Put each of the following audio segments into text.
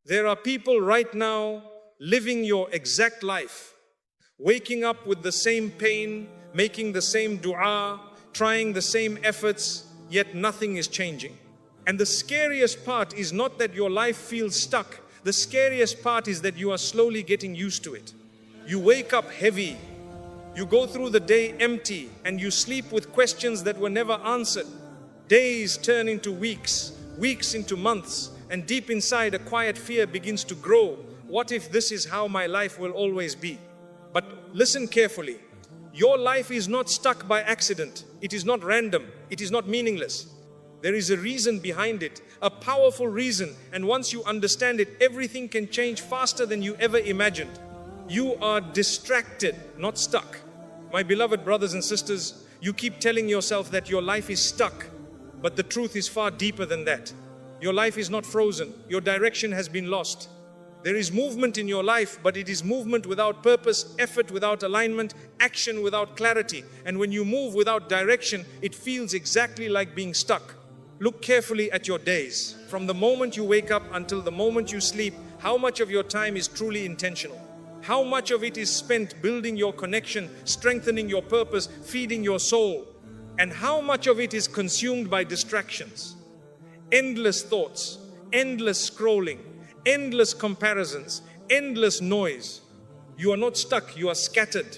There are people right now living your exact life, waking up with the same pain, making the same dua, trying the same efforts, yet nothing is changing. And the scariest part is not that your life feels stuck. The scariest part is that you are slowly getting used to it. You wake up heavy. You go through the day empty, and you sleep with questions that were never answered. Days turn into weeks, weeks into months, and deep inside a quiet fear begins to grow. What if this is how my life will always be? But listen carefully. Your life is not stuck by accident. It is not random. It is not meaningless. There is a reason behind it, a powerful reason. And once you understand it, everything can change faster than you ever imagined. You are distracted, not stuck. My beloved brothers and sisters, you keep telling yourself that your life is stuck, but the truth is far deeper than that. Your life is not frozen. Your direction has been lost. There is movement in your life, but it is movement without purpose, effort without alignment, action without clarity. And when you move without direction, it feels exactly like being stuck. Look carefully at your days. From the moment you wake up until the moment you sleep, how much of your time is truly intentional? How much of it is spent building your connection, strengthening your purpose, feeding your soul? And how much of it is consumed by distractions? Endless thoughts, endless scrolling, endless comparisons, endless noise. You are not stuck, you are scattered.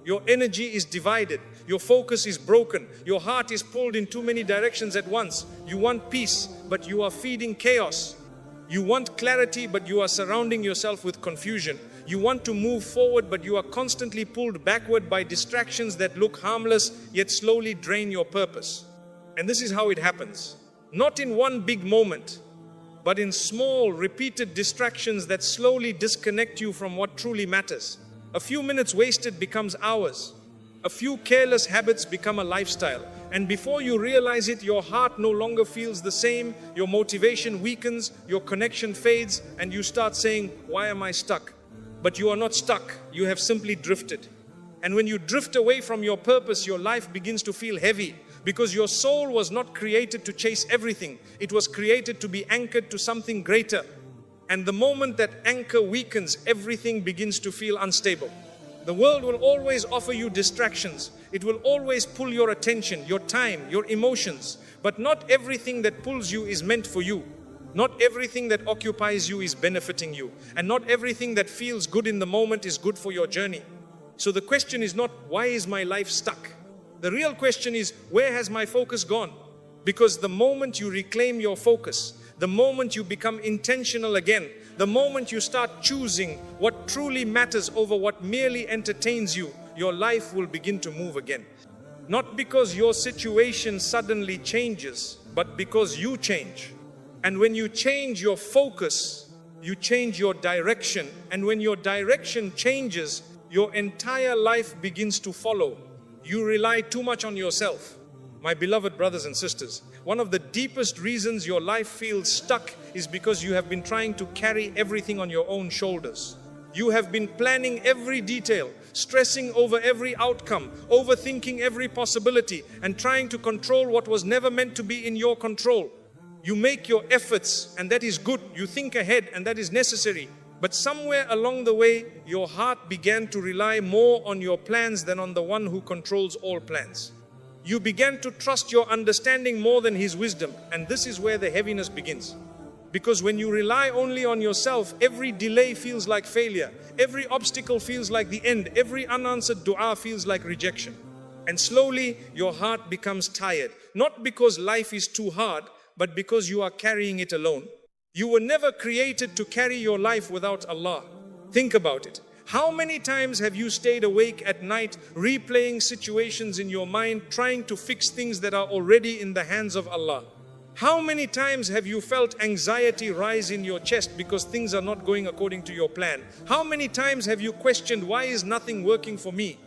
Your energy is divided. Your focus is broken. Your heart is pulled in too many directions at once. You want peace, but you are feeding chaos. You want clarity, but you are surrounding yourself with confusion. You want to move forward, but you are constantly pulled backward by distractions that look harmless, yet slowly drain your purpose. And this is how it happens. Not in one big moment, but in small, repeated distractions that slowly disconnect you from what truly matters. A few minutes wasted becomes hours. A few careless habits become a lifestyle. And before you realize it, your heart no longer feels the same, your motivation weakens, your connection fades, and you start saying, "Why am I stuck?" But you are not stuck, you have simply drifted. And when you drift away from your purpose, your life begins to feel heavy, because your soul was not created to chase everything. It was created to be anchored to something greater. And the moment that anchor weakens, everything begins to feel unstable. The world will always offer you distractions. It will always pull your attention, your time, your emotions. But not everything that pulls you is meant for you. Not everything that occupies you is benefiting you. And not everything that feels good in the moment is good for your journey. So the question is not, why is my life stuck? The real question is, where has my focus gone? Because the moment you reclaim your focus, the moment you become intentional again, the moment you start choosing what truly matters over what merely entertains you, your life will begin to move again. Not because your situation suddenly changes, but because you change. And when you change your focus, you change your direction. And when your direction changes, your entire life begins to follow. You rely too much on yourself. My beloved brothers and sisters, one of the deepest reasons your life feels stuck is because you have been trying to carry everything on your own shoulders. You have been planning every detail, stressing over every outcome, overthinking every possibility, and trying to control what was never meant to be in your control. You make your efforts, and that is good. You think ahead, and that is necessary. But somewhere along the way, your heart began to rely more on your plans than on the one who controls all plans. You began to trust your understanding more than his wisdom, and this is where the heaviness begins. Because when you rely only on yourself, every delay feels like failure, every obstacle feels like the end, every unanswered dua feels like rejection. And slowly, your heart becomes tired, not because life is too hard, but because you are carrying it alone. You were never created to carry your life without Allah. Think about it. How many times have you stayed awake at night, replaying situations in your mind, trying to fix things that are already in the hands of Allah? How many times have you felt anxiety rise in your chest because things are not going according to your plan? How many times have you questioned, why is nothing working for me?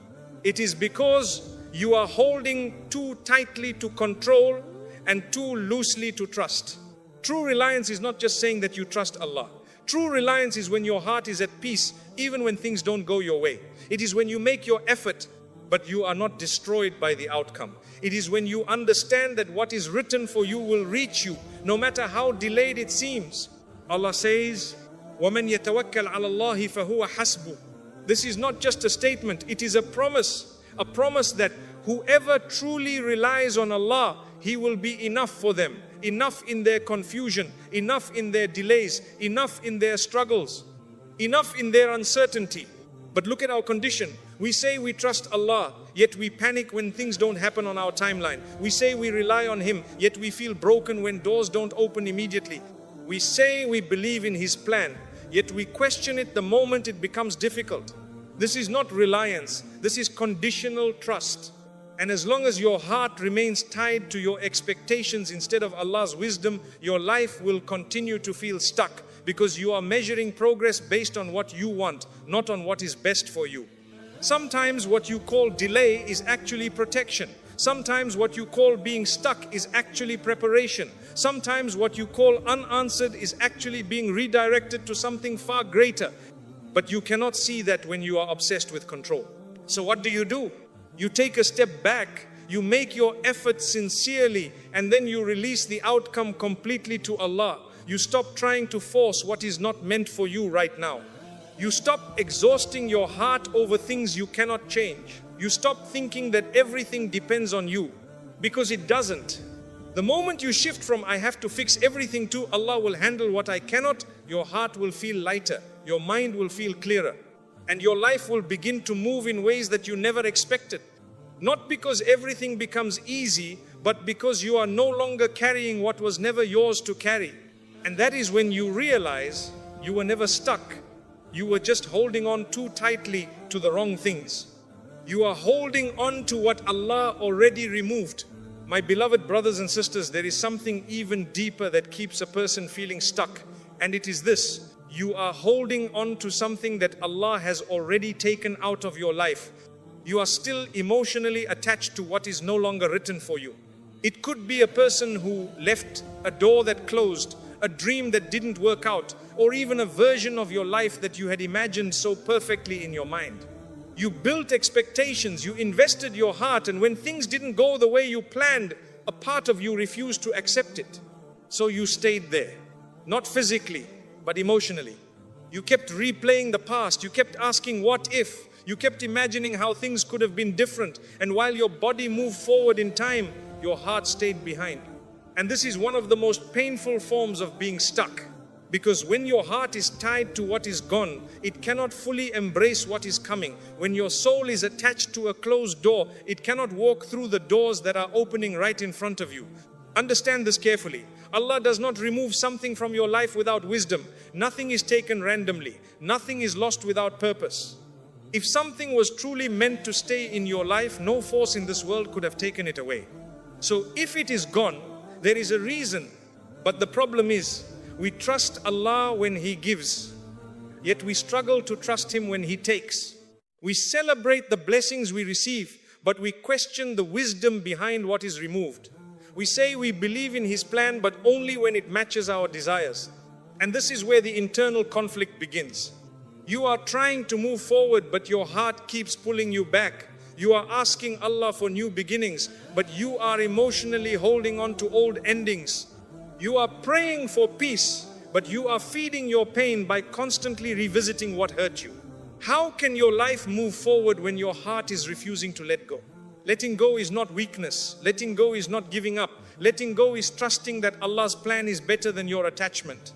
It is because you are holding too tightly to control and too loosely to trust. True reliance is not just saying that you trust Allah. True reliance is when your heart is at peace, even when things don't go your way. It is when you make your effort, but you are not destroyed by the outcome. It is when you understand that what is written for you will reach you, no matter how delayed it seems. Allah says, وَمَنْ يَتَوَكَّلْ عَلَى اللَّهِ فَهُوَ حَسْبُهُ. This is not just a statement, it is a promise that whoever truly relies on Allah, He will be enough for them, enough in their confusion, enough in their delays, enough in their struggles, enough in their uncertainty. But look at our condition. We say we trust Allah, yet we panic when things don't happen on our timeline. We say we rely on Him, yet we feel broken when doors don't open immediately. We say we believe in His plan, yet we question it the moment it becomes difficult. This is not reliance, this is conditional trust. And as long as your heart remains tied to your expectations instead of Allah's wisdom, your life will continue to feel stuck, because you are measuring progress based on what you want, not on what is best for you. Sometimes what you call delay is actually protection. Sometimes what you call being stuck is actually preparation. Sometimes what you call unanswered is actually being redirected to something far greater. But you cannot see that when you are obsessed with control. So what do? You take a step back, you make your effort sincerely, and then you release the outcome completely to Allah. You stop trying to force what is not meant for you right now. You stop exhausting your heart over things you cannot change. You stop thinking that everything depends on you, because it doesn't. The moment you shift from I have to fix everything to Allah will handle what I cannot, your heart will feel lighter, your mind will feel clearer, and your life will begin to move in ways that you never expected. Not because everything becomes easy, but because you are no longer carrying what was never yours to carry. And that is when you realize you were never stuck. You were just holding on too tightly to the wrong things. You are holding on to what Allah already removed. My beloved brothers and sisters, there is something even deeper that keeps a person feeling stuck. And it is this: you are holding on to something that Allah has already taken out of your life. You are still emotionally attached to what is no longer written for you. It could be a person who left, a door that closed, a dream that didn't work out, or even a version of your life that you had imagined so perfectly in your mind. You built expectations, you invested your heart, and when things didn't go the way you planned, a part of you refused to accept it. So you stayed there, not physically, but emotionally. You kept replaying the past, you kept asking what if, you kept imagining how things could have been different, and while your body moved forward in time, your heart stayed behind. And this is one of the most painful forms of being stuck, because when your heart is tied to what is gone, it cannot fully embrace what is coming. When your soul is attached to a closed door, it cannot walk through the doors that are opening right in front of you. Understand this carefully. Allah does not remove something from your life without wisdom. Nothing is taken randomly. Nothing is lost without purpose. If something was truly meant to stay in your life, no force in this world could have taken it away. So if it is gone, there is a reason. But the problem is, we trust Allah when He gives, yet we struggle to trust Him when He takes. We celebrate the blessings we receive, but we question the wisdom behind what is removed. We say we believe in His plan, but only when it matches our desires. And this is where the internal conflict begins. You are trying to move forward, but your heart keeps pulling you back. You are asking Allah for new beginnings, but you are emotionally holding on to old endings. You are praying for peace, but you are feeding your pain by constantly revisiting what hurt you. How can your life move forward when your heart is refusing to let go? Letting go is not weakness. Letting go is not giving up. Letting go is trusting that Allah's plan is better than your attachment.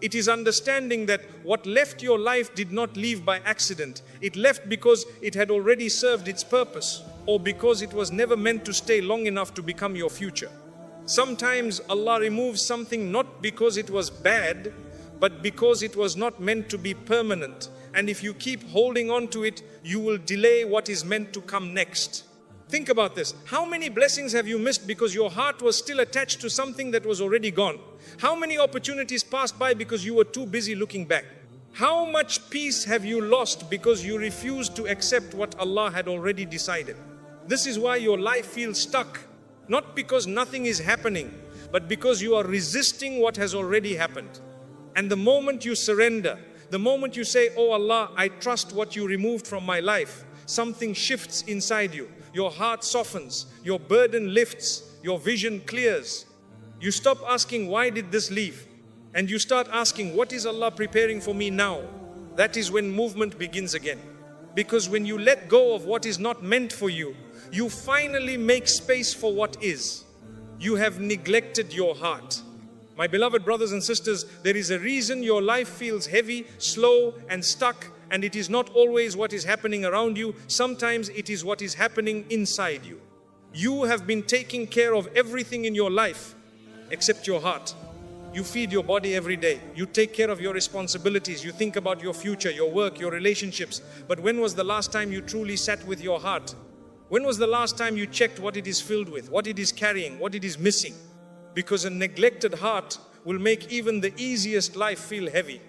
It is understanding that what left your life did not leave by accident. It left because it had already served its purpose, or because it was never meant to stay long enough to become your future. Sometimes Allah removes something not because it was bad, but because it was not meant to be permanent. And if you keep holding on to it, you will delay what is meant to come next. Think about this. How many blessings have you missed because your heart was still attached to something that was already gone? How many opportunities passed by because you were too busy looking back? How much peace have you lost because you refused to accept what Allah had already decided? This is why your life feels stuck. Not because nothing is happening, but because you are resisting what has already happened. And the moment you surrender, the moment you say, "Oh Allah, I trust what you removed from my life," something shifts inside you. Your heart softens, your burden lifts, your vision clears. You stop asking, "Why did this leave?" and you start asking, what is Allah preparing for me now? That is when movement begins again. Because when you let go of what is not meant for you, you finally make space for what is. You have neglected your heart. My beloved brothers and sisters, there is a reason your life feels heavy, slow and stuck, and it is not always what is happening around you. Sometimes it is what is happening inside you. You have been taking care of everything in your life except your heart. You feed your body every day. You take care of your responsibilities. You think about your future, your work, your relationships. But when was the last time you truly sat with your heart? When was the last time you checked what it is filled with, what it is carrying, what it is missing? Because a neglected heart will make even the easiest life feel heavy.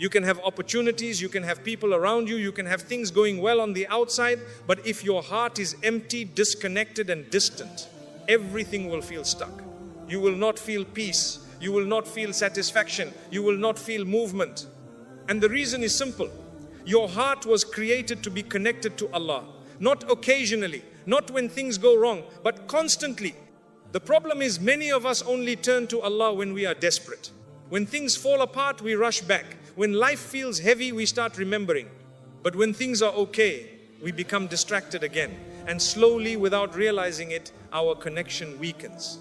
You can have opportunities, you can have people around you, you can have things going well on the outside, but if your heart is empty, disconnected and distant, everything will feel stuck. You will not feel peace. You will not feel satisfaction. You will not feel movement. And the reason is simple. Your heart was created to be connected to Allah. Not occasionally, not when things go wrong, but constantly. The problem is many of us only turn to Allah when we are desperate. When things fall apart, we rush back. When life feels heavy, we start remembering. But when things are okay, we become distracted again. And slowly, without realizing it, our connection weakens.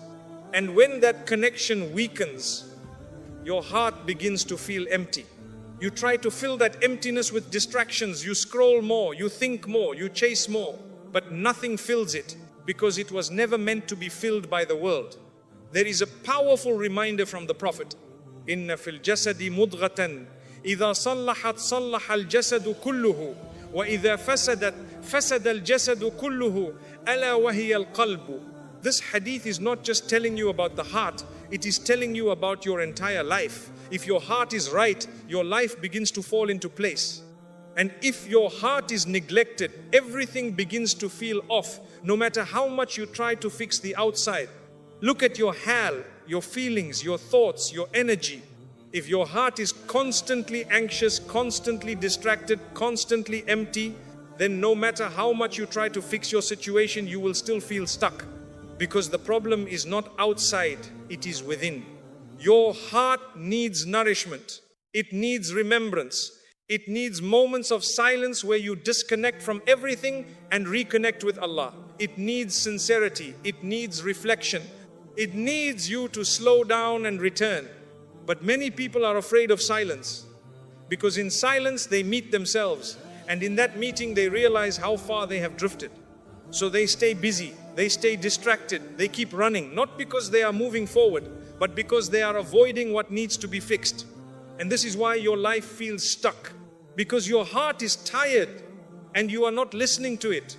And when that connection weakens, your heart begins to feel empty. You try to fill that emptiness with distractions. You scroll more, you think more, you chase more. But nothing fills it because it was never meant to be filled by the world. There is a powerful reminder from the Prophet. إِنَّ فِي الْجَسَدِ مُضْغَةً إِذَا صَلَّحَتْ صَلَّحَ الْجَسَدُ كُلُّهُ وَإِذَا فَسَدَتْ فَسَدَ الْجَسَدُ كُلُّهُ أَلَا وَهِيَ الْقَلْبُ. This hadith is not just telling you about the heart, it is telling you about your entire life. If your heart is right, your life begins to fall into place. And if your heart is neglected, everything begins to feel off, no matter how much you try to fix the outside. Look at your hal, your feelings, your thoughts, your energy. If your heart is constantly anxious, constantly distracted, constantly empty, then no matter how much you try to fix your situation, you will still feel stuck. Because the problem is not outside, it is within. Your heart needs nourishment. It needs remembrance. It needs moments of silence where you disconnect from everything and reconnect with Allah. It needs sincerity. It needs reflection. It needs you to slow down and return. But many people are afraid of silence. Because in silence they meet themselves. And in that meeting they realize how far they have drifted. So they stay busy. They stay distracted. They keep running. Not because they are moving forward, but because they are avoiding what needs to be fixed. And this is why your life feels stuck. Because your heart is tired and you are not listening to it.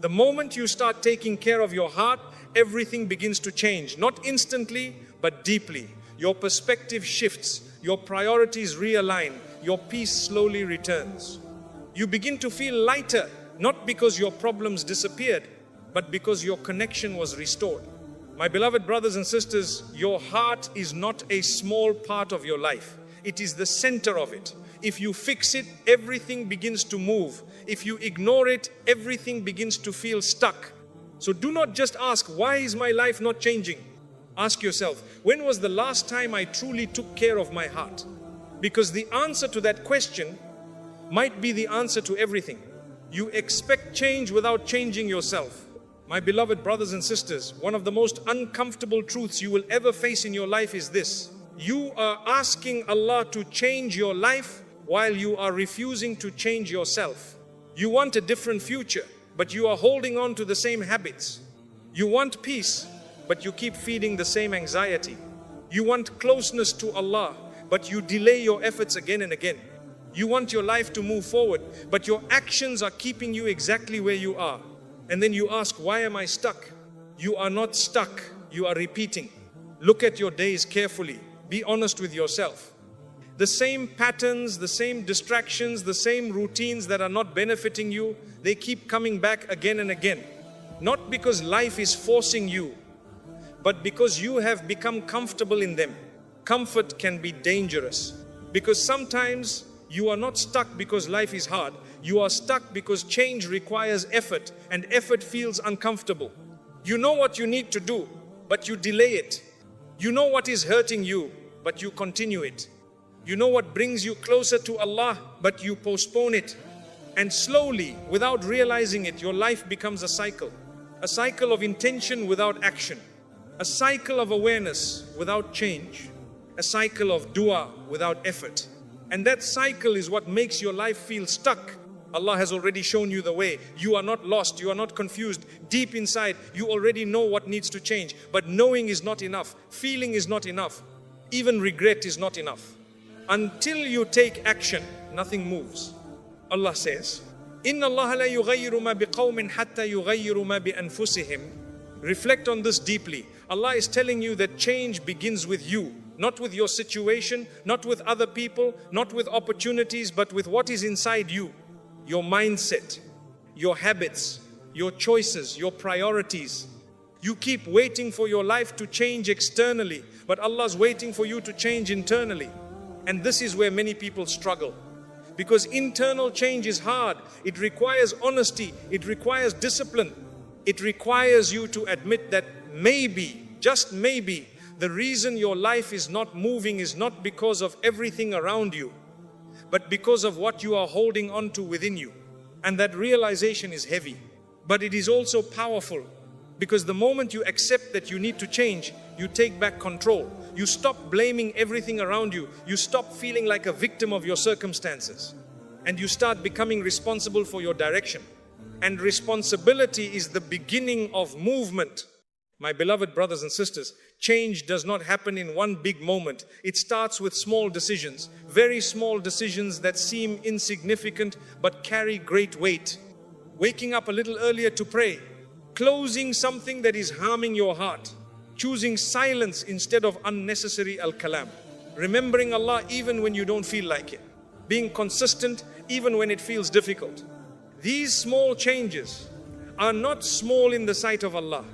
The moment you start taking care of your heart, everything begins to change. Not instantly, but deeply. Your perspective shifts. Your priorities realign. Your peace slowly returns. You begin to feel lighter, not because your problems disappeared, but because your connection was restored. My beloved brothers and sisters, your heart is not a small part of your life. It is the center of it. If you fix it, everything begins to move. If you ignore it, everything begins to feel stuck. So do not just ask, why is my life not changing? Ask yourself, when was the last time I truly took care of my heart? Because the answer to that question might be the answer to everything. You expect change without changing yourself. My beloved brothers and sisters, one of the most uncomfortable truths you will ever face in your life is this. You are asking Allah to change your life while you are refusing to change yourself. You want a different future, but you are holding on to the same habits. You want peace, but you keep feeding the same anxiety. You want closeness to Allah, but you delay your efforts again and again. You want your life to move forward, but your actions are keeping you exactly where you are. And then you ask, why am I stuck? You are not stuck, you are repeating. Look at your days carefully. Be honest with yourself. The same patterns, the same distractions, the same routines that are not benefiting you, they keep coming back again and again. Not because life is forcing you, but because you have become comfortable in them. Comfort can be dangerous. Because sometimes you are not stuck because life is hard. You are stuck because change requires effort, and effort feels uncomfortable. You know what you need to do, but you delay it. You know what is hurting you, but you continue it. You know what brings you closer to Allah, but you postpone it. And slowly, without realizing it, your life becomes a cycle of intention without action, a cycle of awareness without change, a cycle of dua without effort. And that cycle is what makes your life feel stuck. Allah has already shown you the way. You are not lost, you are not confused. Deep inside, you already know what needs to change. But knowing is not enough, feeling is not enough, even regret is not enough. Until you take action, nothing moves. Allah says, إِنَّ اللَّهَ لَا يُغَيِّرُ مَا بِقَوْمٍ حَتَّى يُغَيِّرُ مَا بِأَنفُسِهِمْ. Reflect on this deeply. Allah is telling you that change begins with you, not with your situation, not with other people, not with opportunities, but with what is inside you. Your mindset, your habits, your choices, your priorities. You keep waiting for your life to change externally, but Allah's waiting for you to change internally. And this is where many people struggle. Because internal change is hard. It requires honesty. It requires discipline. It requires you to admit that maybe, just maybe, the reason your life is not moving is not because of everything around you, but because of what you are holding on to within you. And that realization is heavy. But it is also powerful. Because the moment you accept that you need to change, you take back control. You stop blaming everything around you. You stop feeling like a victim of your circumstances. And you start becoming responsible for your direction. And responsibility is the beginning of movement. My beloved brothers and sisters, change does not happen in one big moment. It starts with small decisions, very small decisions that seem insignificant but carry great weight. Waking up a little earlier to pray, closing something that is harming your heart, choosing silence instead of unnecessary al-kalam, remembering Allah even when you don't feel like it, being consistent even when it feels difficult. These small changes are not small in the sight of Allah,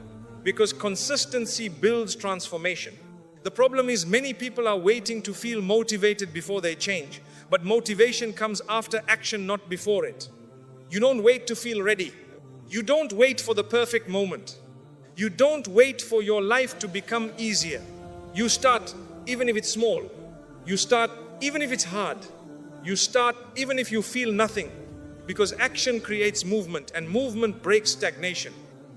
because consistency builds transformation. The problem is many people are waiting to feel motivated before they change, but motivation comes after action, not before it. You don't wait to feel ready. You don't wait for the perfect moment. You don't wait for your life to become easier. You start even if it's small. You start even if it's hard. You start even if you feel nothing. Because action creates movement, and movement breaks stagnation.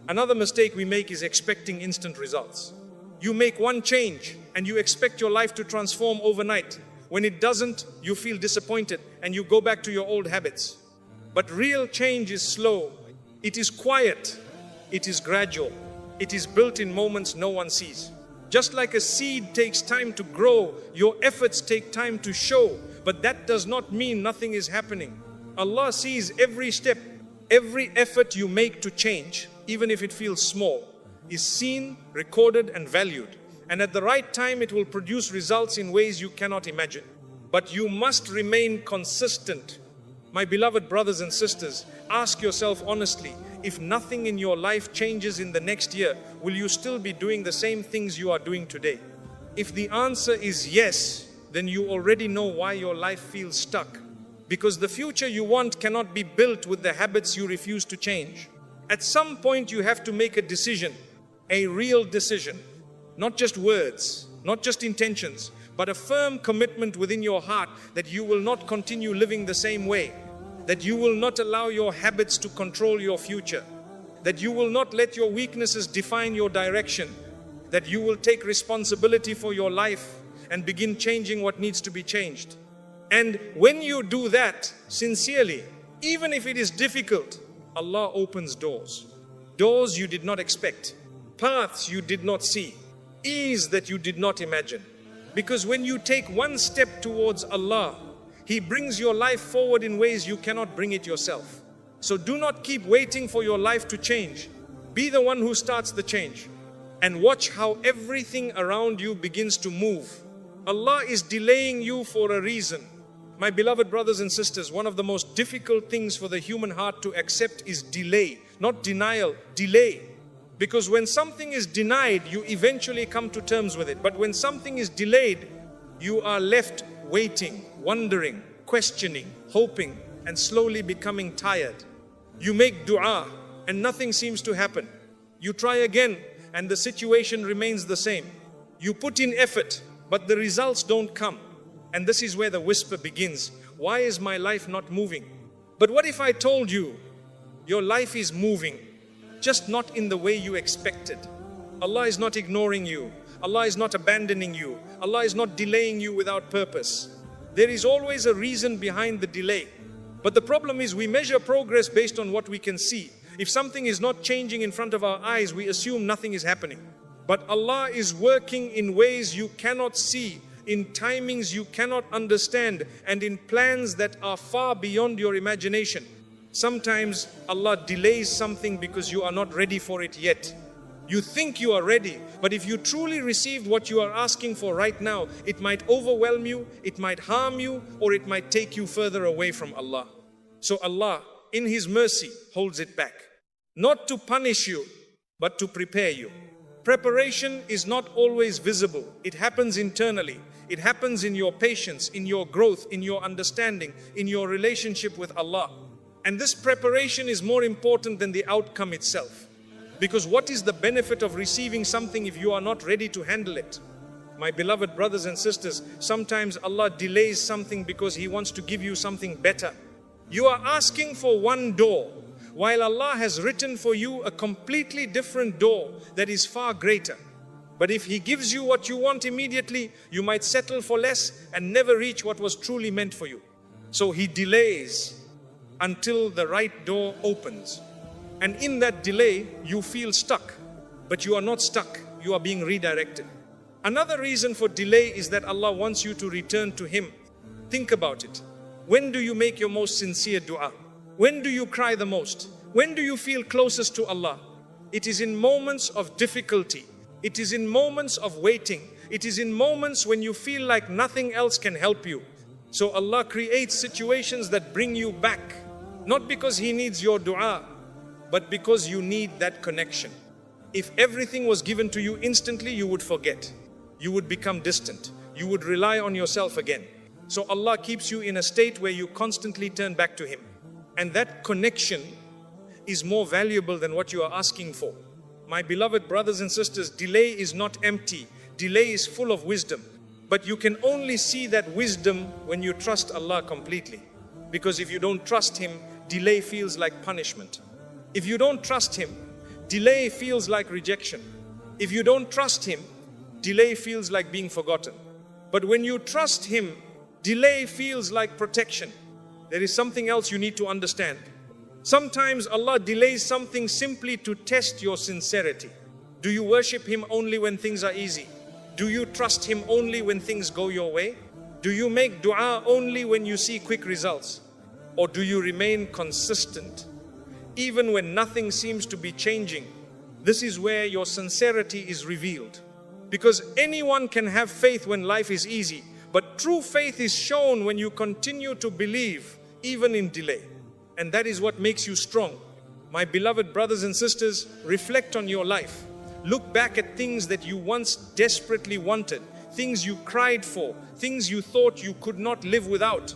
Another mistake we make is expecting instant results. You make one change and you expect your life to transform overnight. When it doesn't, you feel disappointed and you go back to your old habits. But real change is slow. It is quiet. It is gradual. It is built in moments no one sees. Just like a seed takes time to grow, your efforts take time to show. But that does not mean nothing is happening. Allah sees every step, every effort you make to change, even if it feels small, is seen, recorded and valued. And at the right time, it will produce results in ways you cannot imagine. But you must remain consistent. My beloved brothers and sisters, ask yourself honestly, if nothing in your life changes in the next year, will you still be doing the same things you are doing today? If the answer is yes, then you already know why your life feels stuck. Because the future you want cannot be built with the habits you refuse to change. At some point you have to make a decision, a real decision. Not just words, not just intentions, but a firm commitment within your heart that you will not continue living the same way. That you will not allow your habits to control your future. That you will not let your weaknesses define your direction. That you will take responsibility for your life and begin changing what needs to be changed. And when you do that sincerely, even if it is difficult, Allah opens doors. Doors you did not expect. Paths you did not see. Ease that you did not imagine. Because when you take one step towards Allah, He brings your life forward in ways you cannot bring it yourself. So do not keep waiting for your life to change. Be the one who starts the change. And watch how everything around you begins to move. Allah is delaying you for a reason. My beloved brothers and sisters, one of the most difficult things for the human heart to accept is delay. Not denial, delay. Because when something is denied, you eventually come to terms with it. But when something is delayed, you are left waiting, wondering, questioning, hoping, and slowly becoming tired. You make dua and nothing seems to happen. You try again and the situation remains the same. You put in effort, but the results don't come. And this is where the whisper begins. Why is my life not moving? But what if I told you, your life is moving, just not in the way you expected? Allah is not ignoring you. Allah is not abandoning you. Allah is not delaying you without purpose. There is always a reason behind the delay. But the problem is we measure progress based on what we can see. If something is not changing in front of our eyes, we assume nothing is happening. But Allah is working in ways you cannot see, in timings you cannot understand, and in plans that are far beyond your imagination. Sometimes Allah delays something because you are not ready for it yet. You think you are ready, but if you truly received what you are asking for right now, it might overwhelm you, it might harm you, or it might take you further away from Allah. So Allah, in His mercy, holds it back. Not to punish you, but to prepare you. Preparation is not always visible. It happens internally. It happens in your patience, in your growth, in your understanding, in your relationship with Allah. And this preparation is more important than the outcome itself. Because what is the benefit of receiving something if you are not ready to handle it? My beloved brothers and sisters, sometimes Allah delays something because He wants to give you something better. You are asking for one door, while Allah has written for you a completely different door that is far greater. But if He gives you what you want immediately, you might settle for less and never reach what was truly meant for you. So He delays until the right door opens. And in that delay, you feel stuck. But you are not stuck. You are being redirected. Another reason for delay is that Allah wants you to return to Him. Think about it. When do you make your most sincere dua? When do you cry the most? When do you feel closest to Allah? It is in moments of difficulty. It is in moments of waiting. It is in moments when you feel like nothing else can help you. So Allah creates situations that bring you back. Not because He needs your dua, but because you need that connection. If everything was given to you instantly, you would forget. You would become distant. You would rely on yourself again. So Allah keeps you in a state where you constantly turn back to Him. And that connection is more valuable than what you are asking for. My beloved brothers and sisters, delay is not empty. Delay is full of wisdom. But you can only see that wisdom when you trust Allah completely. Because if you don't trust Him, delay feels like punishment. If you don't trust Him, delay feels like rejection. If you don't trust Him, delay feels like being forgotten. But when you trust Him, delay feels like protection. There is something else you need to understand. Sometimes Allah delays something simply to test your sincerity. Do you worship Him only when things are easy? Do you trust Him only when things go your way? Do you make dua only when you see quick results? Or do you remain consistent even when nothing seems to be changing? This is where your sincerity is revealed. Because anyone can have faith when life is easy, but true faith is shown when you continue to believe, even in delay. And that is what makes you strong. My beloved brothers and sisters, reflect on your life. Look back at things that you once desperately wanted, things you cried for, things you thought you could not live without.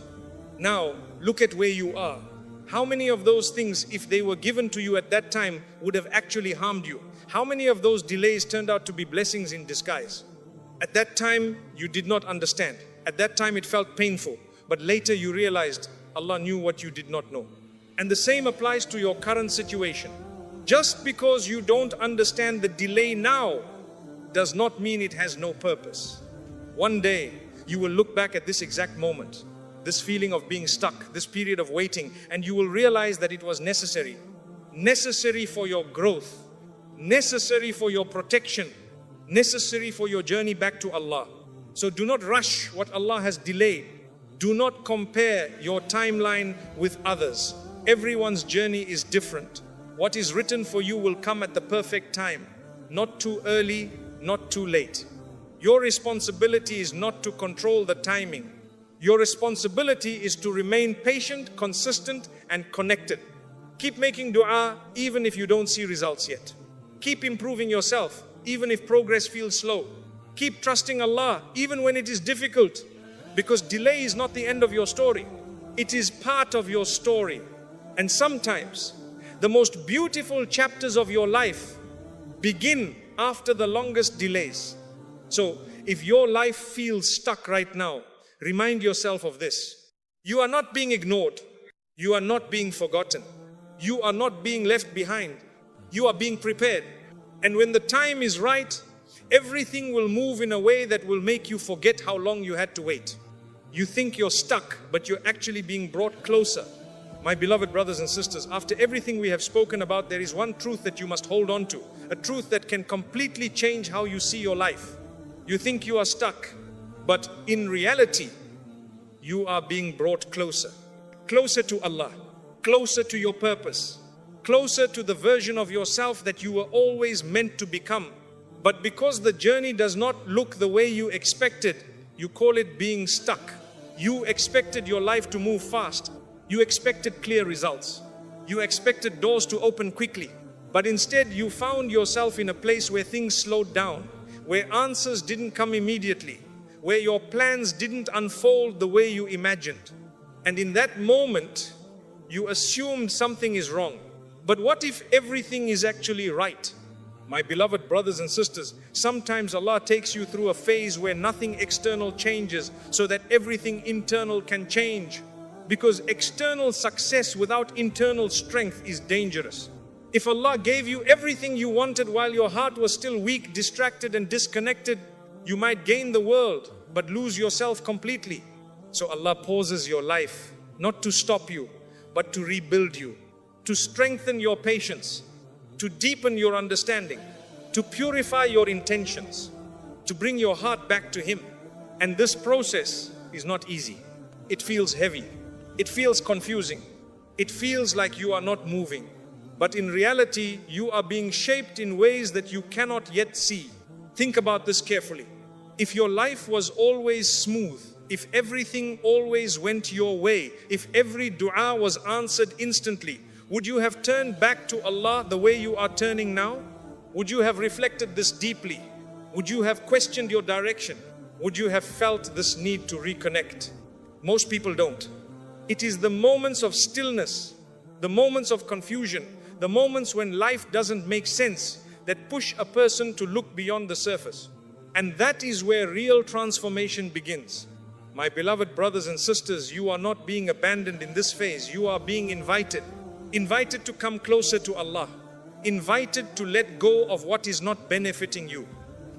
Now, look at where you are. How many of those things, if they were given to you at that time, would have actually harmed you? How many of those delays turned out to be blessings in disguise? At that time, you did not understand. At that time, it felt painful. But later you realized Allah knew what you did not know. And the same applies to your current situation. Just because you don't understand the delay now does not mean it has no purpose. One day, you will look back at this exact moment, this feeling of being stuck, this period of waiting, and you will realize that it was necessary. Necessary for your growth, necessary for your protection, necessary for your journey back to Allah. So do not rush what Allah has delayed. Do not compare your timeline with others. Everyone's journey is different. What is written for you will come at the perfect time. Not too early, not too late. Your responsibility is not to control the timing. Your responsibility is to remain patient, consistent, and connected. Keep making dua even if you don't see results yet. Keep improving yourself even if progress feels slow. Keep trusting Allah even when it is difficult. Because delay is not the end of your story. It is part of your story. And sometimes the most beautiful chapters of your life begin after the longest delays. So If your life feels stuck right now, remind yourself of this. You are not being ignored. You are not being forgotten. You are not being left behind. You are being prepared. And when the time is right, everything will move in a way that will make you forget how long you had to wait. You think you're stuck, but you're actually being brought closer. My beloved brothers and sisters, after everything we have spoken about, there is one truth that you must hold on to. A truth that can completely change how you see your life. You think you are stuck, but in reality, you are being brought closer. Closer to Allah, closer to your purpose, closer to the version of yourself that you were always meant to become. But because the journey does not look the way you expected, you call it being stuck. You expected your life to move fast. You expected clear results. You expected doors to open quickly. But instead you found yourself in a place where things slowed down, where answers didn't come immediately, where your plans didn't unfold the way you imagined. And in that moment, you assumed something is wrong. But what if everything is actually right? My beloved brothers and sisters, sometimes Allah takes you through a phase where nothing external changes so that everything internal can change. Because external success without internal strength is dangerous. If Allah gave you everything you wanted while your heart was still weak, distracted and disconnected, you might gain the world but lose yourself completely. So Allah pauses your life, not to stop you, but to rebuild you, to strengthen your patience, to deepen your understanding, to purify your intentions, to bring your heart back to Him. And this process is not easy. It feels heavy. It feels confusing. It feels like you are not moving. But in reality, you are being shaped in ways that you cannot yet see. Think about this carefully. If your life was always smooth, if everything always went your way, if every dua was answered instantly, would you have turned back to Allah the way you are turning now? Would you have reflected this deeply? Would you have questioned your direction? Would you have felt this need to reconnect? Most people don't. It is the moments of stillness, the moments of confusion, the moments when life doesn't make sense that push a person to look beyond the surface. And that is where real transformation begins. My beloved brothers and sisters, you are not being abandoned in this phase. You are being invited. Invited to come closer to Allah. Invited to let go of what is not benefiting you.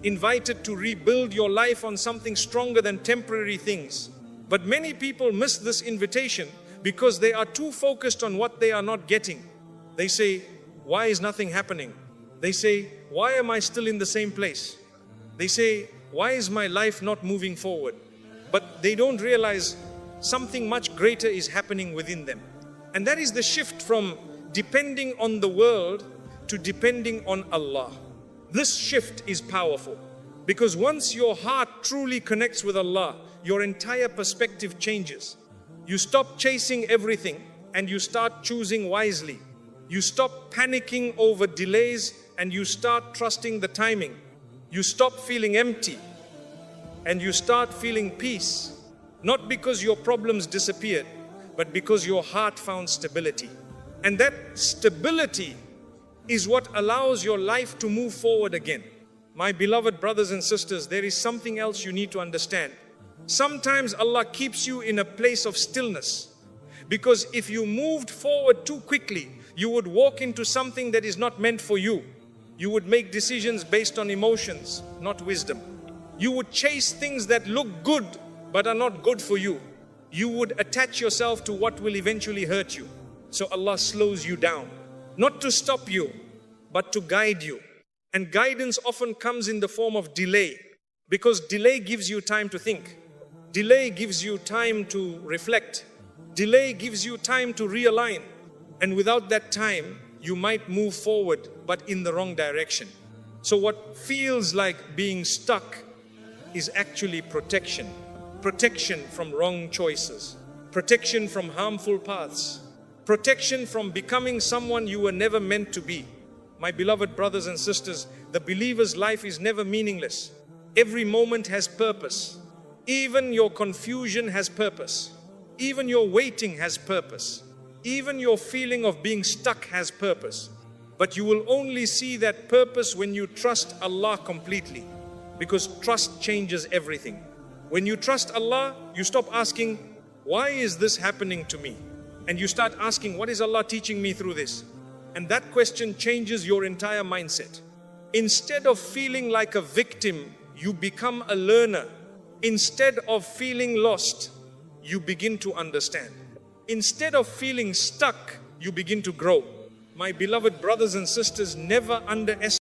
Invited to rebuild your life on something stronger than temporary things. But many people miss this invitation because they are too focused on what they are not getting. They say, why is nothing happening? They say, why am I still in the same place? They say, why is my life not moving forward? But they don't realize something much greater is happening within them. And that is the shift from depending on the world to depending on Allah. This shift is powerful because once your heart truly connects with Allah, your entire perspective changes. You stop chasing everything and you start choosing wisely. You stop panicking over delays and you start trusting the timing. You stop feeling empty and you start feeling peace. Not because your problems disappeared, but because your heart found stability. And that stability is what allows your life to move forward again. My beloved brothers and sisters, there is something else you need to understand. Sometimes Allah keeps you in a place of stillness because if you moved forward too quickly, you would walk into something that is not meant for you. You would make decisions based on emotions, not wisdom. You would chase things that look good but are not good for you. You would attach yourself to what will eventually hurt you. So Allah slows you down, not to stop you, but to guide you. And guidance often comes in the form of delay, because delay gives you time to think. Delay gives you time to reflect. Delay gives you time to realign. And without that time, you might move forward, but in the wrong direction. So what feels like being stuck is actually protection. Protection from wrong choices. Protection from harmful paths. Protection from becoming someone you were never meant to be. My beloved brothers and sisters, the believer's life is never meaningless. Every moment has purpose. Even your confusion has purpose. Even your waiting has purpose. Even your feeling of being stuck has purpose. But you will only see that purpose when you trust Allah completely. because trust changes everything. When you trust Allah, you stop asking, why is this happening to me? And you start asking, what is Allah teaching me through this? And that question changes your entire mindset. Instead of feeling like a victim, you become a learner. Instead of feeling lost, you begin to understand. Instead of feeling stuck, you begin to grow. My beloved brothers and sisters, never underestimate